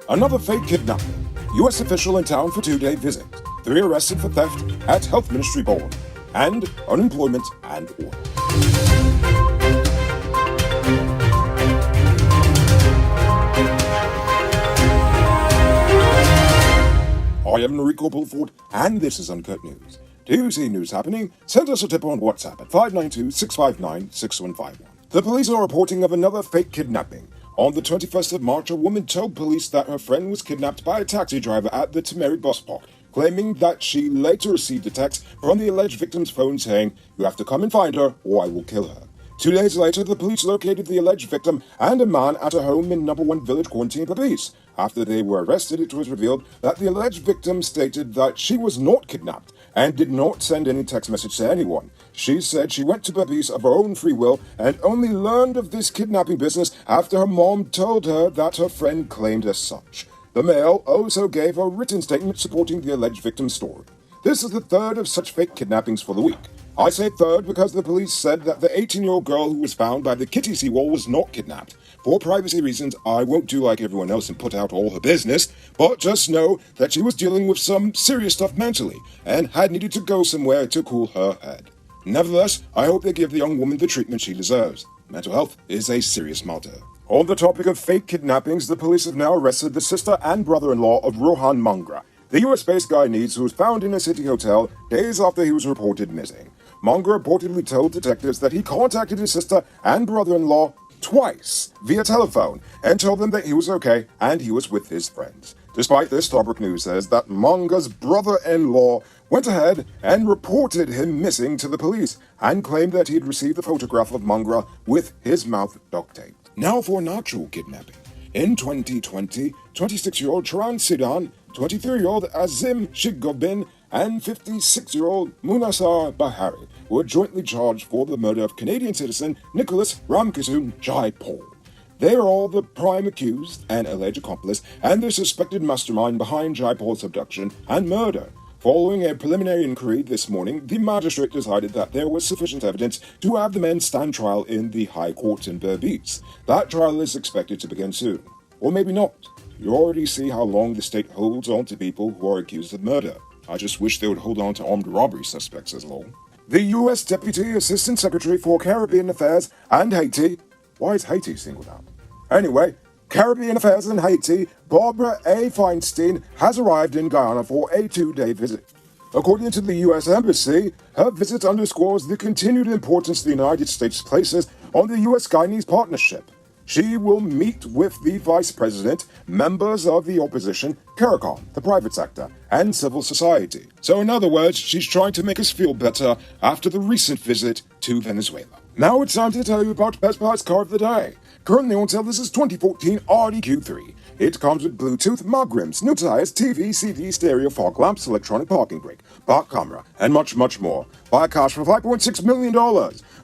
Another fake kidnapping. U.S. official in town for 2-day visit. 3 arrested for theft at Health Ministry Board. And unemployment and oil. I am Enrico Bulford, and this is Uncut News. Do you see news happening? Send us a tip on WhatsApp at 592-659-6151. The police are reporting of another fake kidnapping. On the 21st of March, a woman told police that her friend was kidnapped by a taxi driver at the Tamari bus park, claiming that she later received a text from the alleged victim's phone saying, "You have to come and find her, or I will kill her." 2 days later, the police located the alleged victim and a man at a home in No. 1 Village Quarantine Police. After they were arrested, it was revealed that the alleged victim stated that she was not kidnapped and did not send any text message to anyone. She said she went to Babis of her own free will and only learned of this kidnapping business after her mom told her that her friend claimed as such. The male also gave a written statement supporting the alleged victim's story. This is the third of such fake kidnappings for the week. I say third because the police said that the 18-year-old girl who was found by the Kitty seawall was not kidnapped. For privacy reasons, I won't do like everyone else and put out all her business, but just know that she was dealing with some serious stuff mentally and had needed to go somewhere to cool her head. Nevertheless, I hope they give the young woman the treatment she deserves. Mental health is a serious matter. On the topic of fake kidnappings, the police have now arrested the sister and brother-in-law of Rohan Mangra, the US-based Guyanese who was found in a city hotel days after he was reported missing. Mangra reportedly told detectives that he contacted his sister and brother-in-law twice via telephone and told them that he was okay and he was with his friends. Despite this, Starbuck News says that Mangra's brother-in-law went ahead and reported him missing to the police and claimed that he had received a photograph of Mangra with his mouth duct taped. Now for an actual kidnapping. In 2020, 26-year-old Charan Sidan, 23-year-old Azim Shigobin, and 56-year-old Munasar Bahari were jointly charged for the murder of Canadian citizen Nicholas Ramkissoon Jaipal. They are all the prime accused and alleged accomplice and the suspected mastermind behind Jaipal's abduction and murder. Following a preliminary inquiry this morning, the magistrate decided that there was sufficient evidence to have the men stand trial in the High Court in Berbice. That trial is expected to begin soon. Or maybe not. You already see how long the state holds on to people who are accused of murder. I just wish they would hold on to armed robbery suspects as long. The U.S. Deputy Assistant Secretary for Caribbean Affairs and Haiti. Why is Haiti singled out? Anyway, Caribbean Affairs in Haiti, Barbara A. Feinstein has arrived in Guyana for a 2-day visit. According to the U.S. Embassy, her visit underscores the continued importance the United States places on the U.S.-Guyanese partnership. She will meet with the Vice President, members of the opposition, CARICOM, the private sector, and civil society. So in other words, she's trying to make us feel better after the recent visit to Venezuela. Now it's time to tell you about Best Buy's car of the day. Currently on sale, this is 2014 RDQ3. It comes with Bluetooth, mug rims, new tires, TV, CD, stereo, fog lamps, electronic parking brake, park camera, and much, much more. Buy cash for $5.6 million.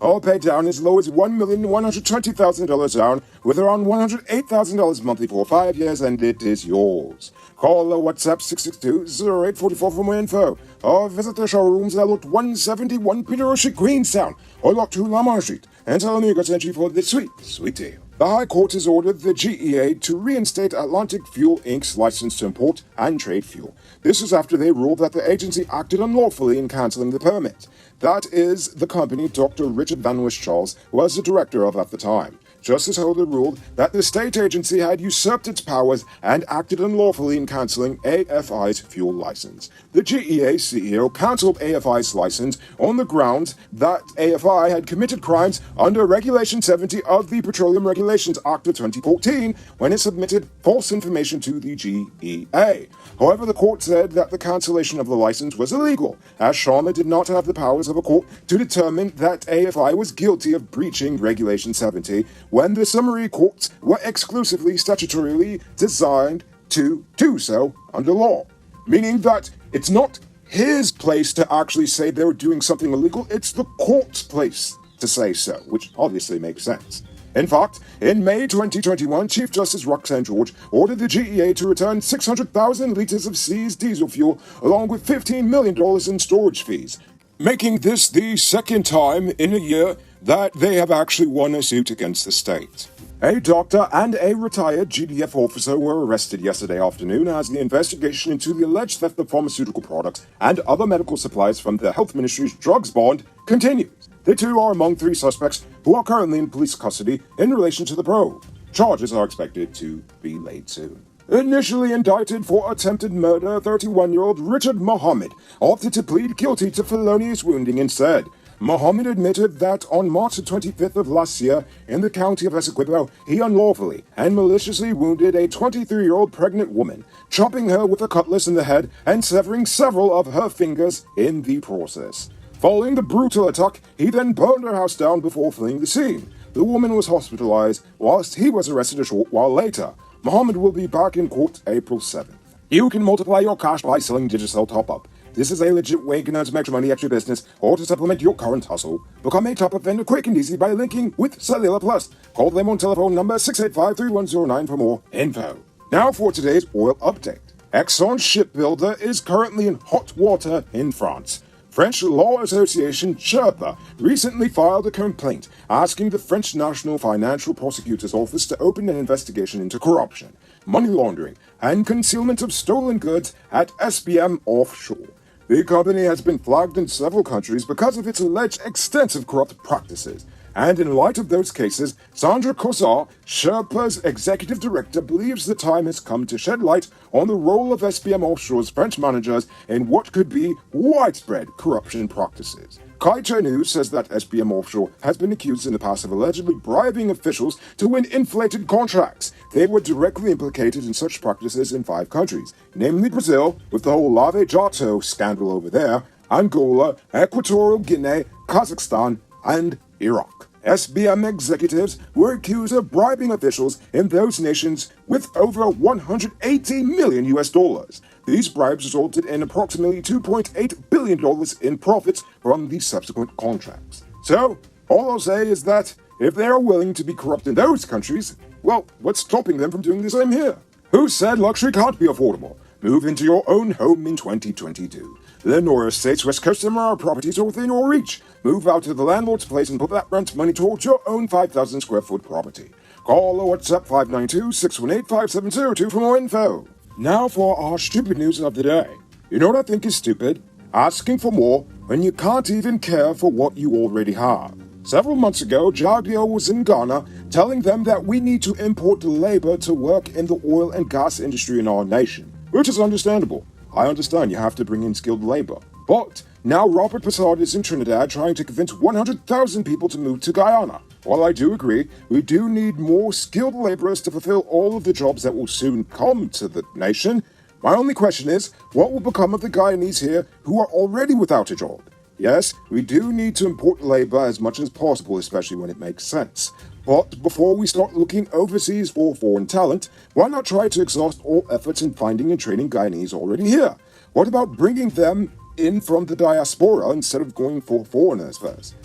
All paid down as low as $1,120,000 down, with around $108,000 monthly for 5 years, and it is yours. Call or WhatsApp 662-0844 for more info, or visit the showrooms at Lot 171 Peter Street, Queenstown, or Lot 2 Lamar Street, and tell them you got entry for this sweet, sweet deal. The High Court has ordered the GEA to reinstate Atlantic Fuel Inc.'s license to import and trade fuel. This is after they ruled that the agency acted unlawfully in cancelling the permit. That is the company Dr. Richard Van Wisch-Charles was the director of at the time. Justice Holder ruled that the state agency had usurped its powers and acted unlawfully in cancelling AFI's fuel license. The GEA CEO cancelled AFI's license on the grounds that AFI had committed crimes under Regulation 70 of the Petroleum Regulations Act of 2014 when it submitted false information to the GEA. However, the court said that the cancellation of the license was illegal, as Sharma did not have the powers of a court to determine that AFI was guilty of breaching Regulation 70 when the summary courts were exclusively statutorily designed to do so under law. Meaning that it's not his place to actually say they were doing something illegal, it's the court's place to say so, which obviously makes sense. In fact, in May 2021, Chief Justice Roxanne George ordered the GEA to return 600,000 liters of seized diesel fuel along with $15 million in storage fees, making this the second time in a year that they have actually won a suit against the state. A doctor and a retired GDF officer were arrested yesterday afternoon as the investigation into the alleged theft of pharmaceutical products and other medical supplies from the Health Ministry's drugs bond continues. The two are among three suspects who are currently in police custody in relation to the probe. Charges are expected to be laid soon. Initially indicted for attempted murder, 31-year-old Richard Mohammed opted to plead guilty to felonious wounding instead. Mohammed admitted that on March 25th of last year, in the county of Essequibo, he unlawfully and maliciously wounded a 23-year-old pregnant woman, chopping her with a cutlass in the head and severing several of her fingers in the process. Following the brutal attack, he then burned her house down before fleeing the scene. The woman was hospitalized, whilst he was arrested a short while later. Mohammed will be back in court April 7th. You can multiply your cash by selling Digicel Top-Up. This is a legit way you can earn some extra money at your business or to supplement your current hustle. Become a top-up vendor quick and easy by linking with Cellular Plus. Call them on telephone number 685-3109 for more info. Now for today's oil update. Exxon shipbuilder is currently in hot water in France. French Law Association Sherpa recently filed a complaint asking the French National Financial Prosecutor's Office to open an investigation into corruption, money laundering, and concealment of stolen goods at SBM Offshore. The company has been flagged in several countries because of its alleged extensive corrupt practices. And in light of those cases, Sandra Cossar, Sherpa's executive director, believes the time has come to shed light on the role of SBM Offshore's French managers in what could be widespread corruption practices. Guyanese News says that SBM Offshore has been accused in the past of allegedly bribing officials to win inflated contracts. They were directly implicated in such practices in 5 countries, namely Brazil, with the whole Lave Jato scandal over there, Angola, Equatorial Guinea, Kazakhstan, and Iraq. SBM executives were accused of bribing officials in those nations with over $180 million US. These bribes resulted in approximately $2.8 billion in profits from the subsequent contracts. So, all I'll say is that if they are willing to be corrupt in those countries, well, what's stopping them from doing the same here? Who said luxury can't be affordable? Move into your own home in 2022. Lenora Estates West Coast Amara properties are within your reach. Move out to the landlord's place and put that rent money towards your own 5,000 square foot property. Call or WhatsApp 592-618-5702 for more info. Now for our stupid news of the day. You know what I think is stupid? Asking for more when you can't even care for what you already have. Several months ago, Jadio was in Ghana telling them that we need to import labor to work in the oil and gas industry in our nation, which is understandable. I understand you have to bring in skilled labor. But now Robert Passard is in Trinidad trying to convince 100,000 people to move to Guyana. While I do agree, we do need more skilled laborers to fulfill all of the jobs that will soon come to the nation. My only question is, what will become of the Guyanese here who are already without a job? Yes, we do need to import labor as much as possible, especially when it makes sense. But before we start looking overseas for foreign talent, why not try to exhaust all efforts in finding and training Guyanese already here? What about bringing them in from the diaspora instead of going for foreigners first?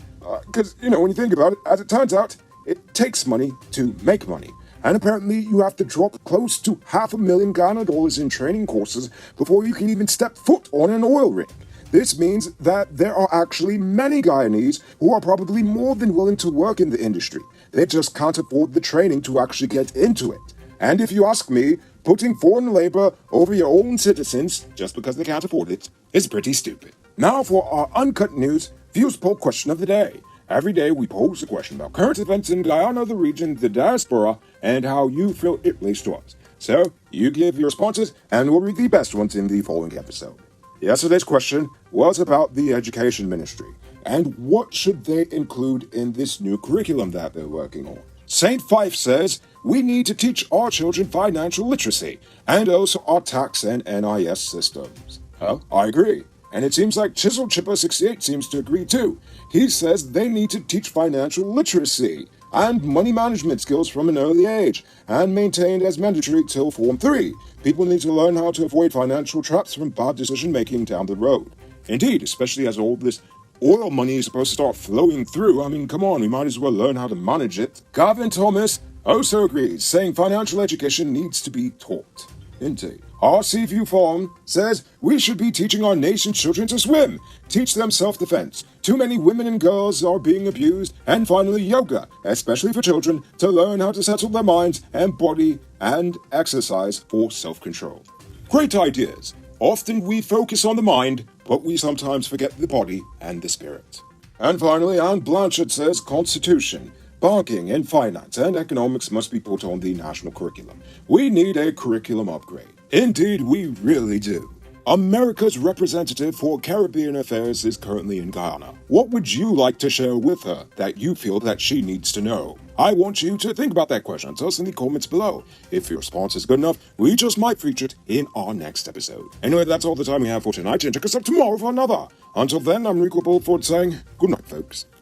Because, when you think about it, as it turns out, it takes money to make money. And apparently you have to drop close to $500,000 Ghana in training courses before you can even step foot on an oil rig. This means that there are actually many Guyanese who are probably more than willing to work in the industry. They just can't afford the training to actually get into it. And if you ask me, putting foreign labor over your own citizens just because they can't afford it is pretty stupid. Now for our Uncut News Views Poll question of the day. Every day we pose a question about current events in Guyana, the region, the diaspora, and how you feel it relates to us. So, you give your responses, and we'll read the best ones in the following episode. Yesterday's question was about the education ministry, and what should they include in this new curriculum that they're working on. St. Fife says, we need to teach our children financial literacy, and also our tax and NIS systems. I agree. And it seems like Chisel Chipper 68 seems to agree too. He says they need to teach financial literacy and money management skills from an early age, and maintained as mandatory till Form 3. People need to learn how to avoid financial traps from bad decision-making down the road. Indeed, especially as all this oil money is supposed to start flowing through. I mean, come on, we might as well learn how to manage it. Gavin Thomas also agrees, saying financial education needs to be taught. Indeed. Our Seaview Forum says we should be teaching our nation's children to swim, teach them self-defense. Too many women and girls are being abused. And finally, yoga, especially for children, to learn how to settle their minds and body and exercise for self-control. Great ideas. Often we focus on the mind, but we sometimes forget the body and the spirit. And finally, Anne Blanchard says Constitution, banking and finance and economics must be put on the national curriculum. We need a curriculum upgrade. Indeed, we really do. America's representative for Caribbean Affairs is currently in Guyana. What would you like to share with her that you feel that she needs to know? I want you to think about that question. Tell us in the comments below. If your response is good enough, we just might feature it in our next episode. Anyway, that's all the time we have for tonight, and check us out tomorrow for another. Until then, I'm Rico Bulford saying good night, folks.